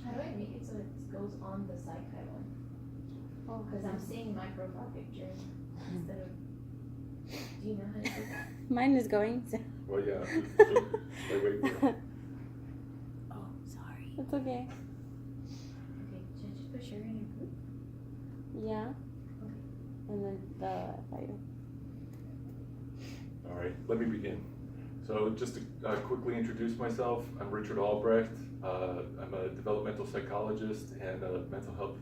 How do I make it so it goes on the sci-fi one? Oh, Because I'm seeing my profile picture instead of. Do you know how to do that? mine is going. So. Well, yeah. Wait for it. Oh, sorry. It's okay. Okay, should I just put sugar in your food? Yeah. Okay. And then the fire. All right, let me begin. So just to quickly introduce myself, I'm Richard Albrecht. I'm a developmental psychologist and a mental health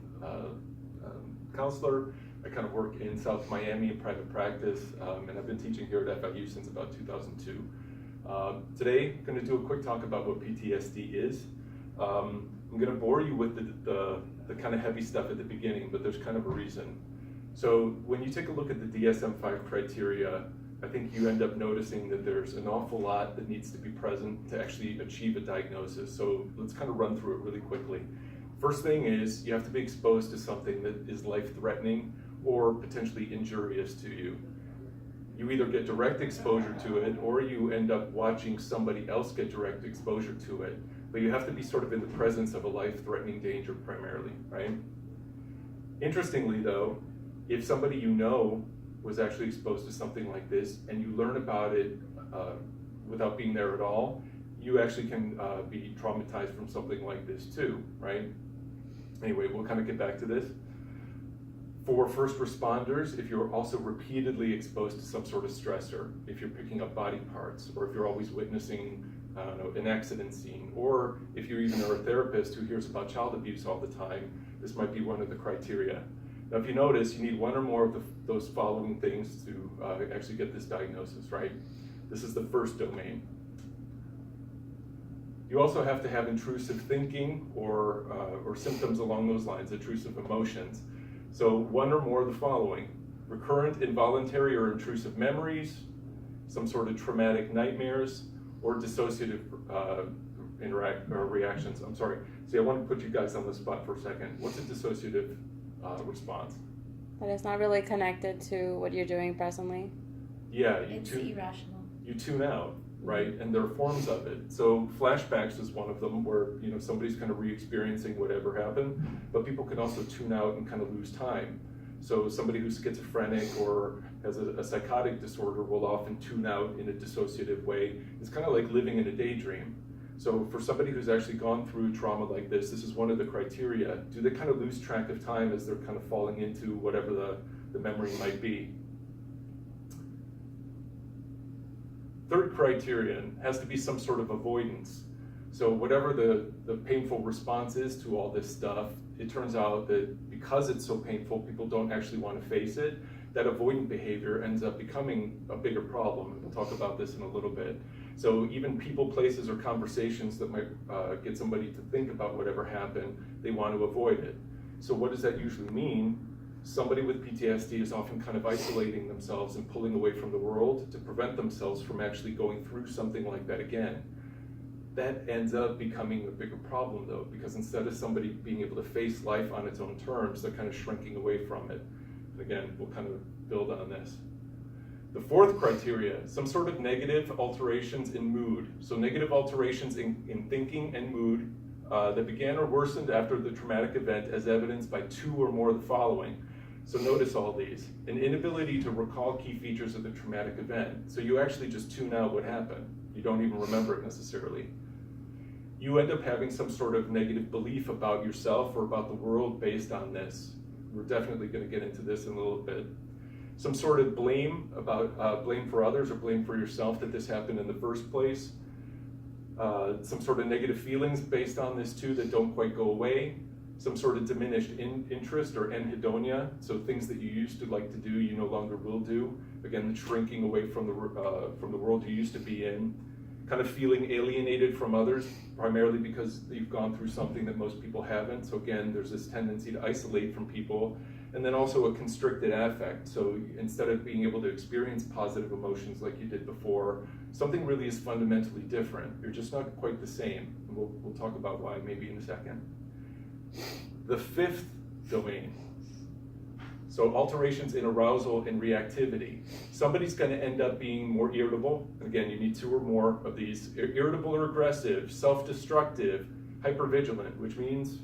counselor. I kind of work in South Miami in private practice, and I've been teaching here at FIU since about 2002. Today, I'm going to do a quick talk about what PTSD is. I'm going to bore you with the kind of heavy stuff at the beginning, but there's kind of a reason. So when you take a look at the DSM-5 criteria, I think you end up noticing that there's an awful lot that needs to be present to actually achieve a diagnosis. So let's kind of run through it really quickly. First thing is you have to be exposed to something that is life-threatening or potentially injurious to you. You either get direct exposure to it or you end up watching somebody else get direct exposure to it. But you have to be sort of in the presence of a life-threatening danger primarily, right? Interestingly though, if somebody you know was actually exposed to something like this and you learn about it without being there at all, you actually can be traumatized from something like this too, right? Anyway, we'll kind of get back to this. For first responders, if you're also repeatedly exposed to some sort of stressor, if you're picking up body parts, or if you're always witnessing, I don't know, an accident scene, or if you even are a therapist who hears about child abuse all the time, this might be one of the criteria. Now, if you notice, you need one or more of those following things to actually get this diagnosis, right? This is the first domain. You also have to have intrusive thinking or symptoms along those lines, intrusive emotions. So one or more of the following: recurrent involuntary or intrusive memories, some sort of traumatic nightmares, or dissociative reactions. I'm sorry. See, I want to put you guys on the spot for a second. What's a dissociative response? But it's not really connected to what you're doing presently. Yeah, It's irrational. You tune out, right? And there are forms of it. So flashbacks is one of them, where somebody's kind of re-experiencing whatever happened, but people can also tune out and kind of lose time. So somebody who's schizophrenic or has a psychotic disorder will often tune out in a dissociative way. It's kind of like living in a daydream. So for somebody who's actually gone through trauma like this is one of the criteria. Do they kind of lose track of time as they're kind of falling into whatever the memory might be? Third criterion has to be some sort of avoidance. So whatever the painful response is to all this stuff, it turns out that because it's so painful, people don't actually want to face it. That avoidant behavior ends up becoming a bigger problem. We'll talk about this in a little bit. So even people, places, or conversations that might get somebody to think about whatever happened, they want to avoid it. So what does that usually mean? Somebody with PTSD is often kind of isolating themselves and pulling away from the world to prevent themselves from actually going through something like that again. That ends up becoming a bigger problem though, because instead of somebody being able to face life on its own terms, they're kind of shrinking away from it. And again, we'll kind of build on this. The fourth criteria, some sort of negative alterations in mood. So negative alterations in thinking and mood that began or worsened after the traumatic event as evidenced by two or more of the following. So notice all these: an inability to recall key features of the traumatic event. So you actually just tune out what happened. You don't even remember it necessarily. You end up having some sort of negative belief about yourself or about the world based on this. We're definitely going to get into this in a little bit. Some sort of blame about blame for others or blame for yourself that this happened in the first place. Some sort of negative feelings based on this too that don't quite go away. Some sort of diminished interest or anhedonia, so things that you used to like to do, you no longer will do. Again, shrinking away from the world you used to be in. Kind of feeling alienated from others, primarily because you've gone through something that most people haven't. So again, there's this tendency to isolate from people. And then also a constricted affect. So instead of being able to experience positive emotions like you did before, something really is fundamentally different. You're just not quite the same. And we'll talk about why maybe in a second. The fifth domain. So alterations in arousal and reactivity. Somebody's going to end up being more irritable. Again, you need two or more of these. Irritable or aggressive, self-destructive, Hypervigilant, which means,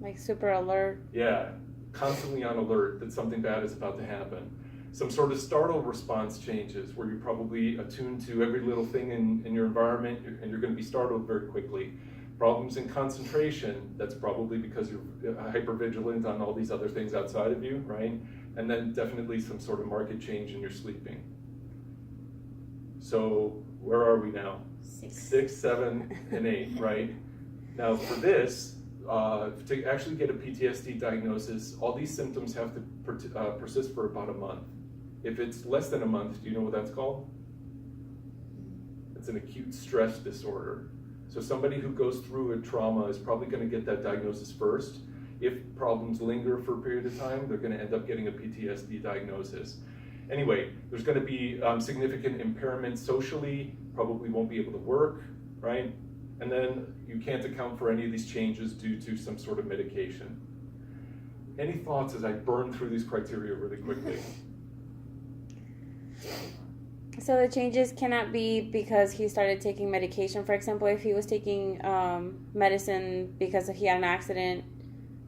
Like super alert. yeah, constantly on alert that something bad is about to happen. Some sort of startle response changes where you're probably attuned to every little thing in your environment and you're going to be startled very quickly. Problems in concentration, that's probably because you're hypervigilant on all these other things outside of you, right? And then definitely some sort of marked change in your sleeping. So where are we now? 6, 7, and 8, right? Now for this, to actually get a PTSD diagnosis, all these symptoms have to persist for about a month. If it's less than a month, do you know what that's called? It's an acute stress disorder. So somebody who goes through a trauma is probably going to get that diagnosis first. If problems linger for a period of time, they're going to end up getting a PTSD diagnosis. Anyway, there's going to be significant impairment socially, probably won't be able to work, right? And then you can't account for any of these changes due to some sort of medication. Any thoughts as I burn through these criteria really quickly? So the changes cannot be because he started taking medication. For example, if he was taking medicine because he had an accident,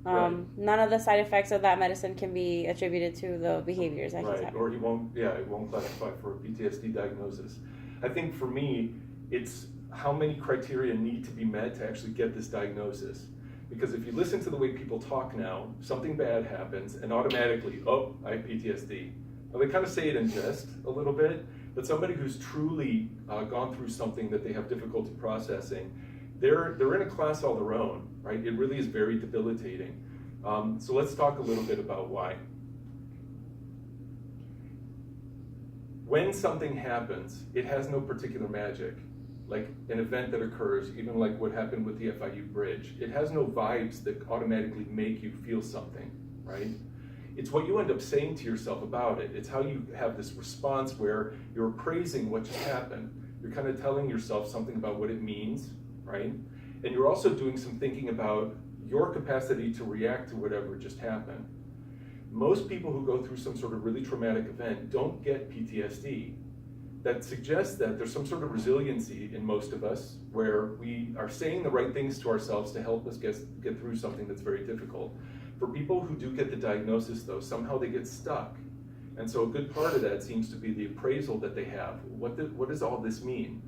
Right. none of the side effects of that medicine can be attributed to the behaviors that he's Right, having. or he won't classify for a PTSD diagnosis. I think for me, it's how many criteria need to be met to actually get this diagnosis. Because if you listen to the way people talk now, something bad happens and automatically, oh, I have PTSD. Now they kind of say it in jest a little bit, but somebody who's truly gone through something that they have difficulty processing, they're in a class all their own, right? It really is very debilitating. So let's talk a little bit about why. When something happens, it has no particular magic. Like an event that occurs, even like what happened with the FIU bridge, it has no vibes that automatically make you feel something, right? It's what you end up saying to yourself about it. It's how you have this response where you're praising what just happened. You're kind of telling yourself something about what it means, right? And you're also doing some thinking about your capacity to react to whatever just happened. Most people who go through some sort of really traumatic event don't get PTSD. That suggests that there's some sort of resiliency in most of us where we are saying the right things to ourselves to help us get through something that's very difficult. For people who do get the diagnosis though, somehow they get stuck. And so a good part of that seems to be the appraisal that they have. What does all this mean?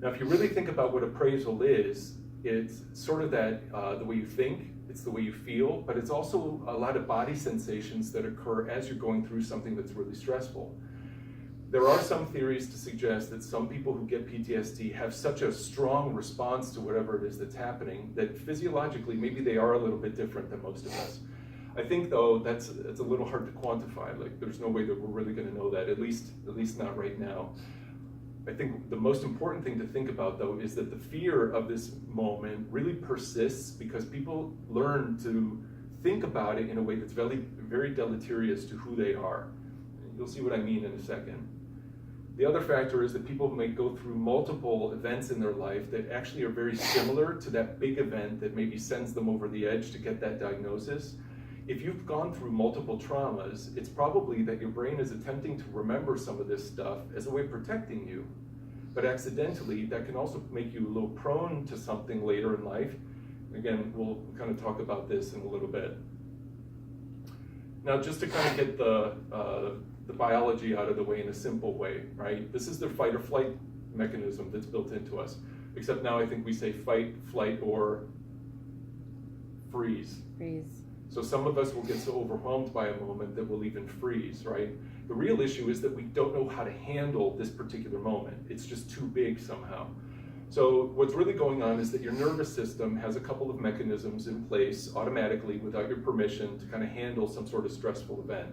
Now, if you really think about what appraisal is, it's sort of that, the way you think, it's the way you feel, but it's also a lot of body sensations that occur as you're going through something that's really stressful. There are some theories to suggest that some people who get PTSD have such a strong response to whatever it is that's happening that physiologically maybe they are a little bit different than most of us. I think though it's a little hard to quantify. Like there's no way that we're really going to know that, at least not right now. I think the most important thing to think about though is that the fear of this moment really persists because people learn to think about it in a way that's very, very deleterious to who they are. You'll see what I mean in a second. The other factor is that people may go through multiple events in their life that actually are very similar to that big event that maybe sends them over the edge to get that diagnosis. If you've gone through multiple traumas, it's probably that your brain is attempting to remember some of this stuff as a way of protecting you. But accidentally, that can also make you a little prone to something later in life. Again, we'll kind of talk about this in a little bit. Now, just to kind of get the biology out of the way in a simple way, right? This is the fight or flight mechanism that's built into us. Except now I think we say fight, flight, or freeze. Freeze. So some of us will get so overwhelmed by a moment that we'll even freeze, right? The real issue is that we don't know how to handle this particular moment. It's just too big somehow. So what's really going on is that your nervous system has a couple of mechanisms in place automatically without your permission to kind of handle some sort of stressful event.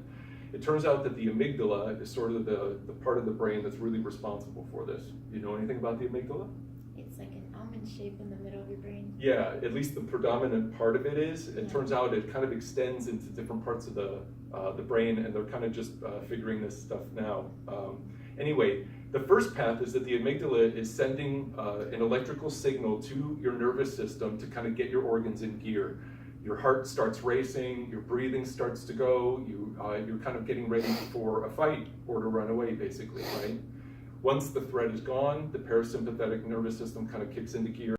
It turns out that the amygdala is sort of the part of the brain that's really responsible for this. Do you know anything about the amygdala? It's like an almond shape in the middle of your brain. Yeah, at least the predominant part of it is. It turns out it kind of extends into different parts of the brain, and they're kind of just figuring this stuff now. Anyway, the first path is that the amygdala is sending an electrical signal to your nervous system to kind of get your organs in gear. Your heart starts racing, your breathing starts to go, you're kind of getting ready for a fight or to run away, basically, right? Once the threat is gone, the parasympathetic nervous system kind of kicks into gear.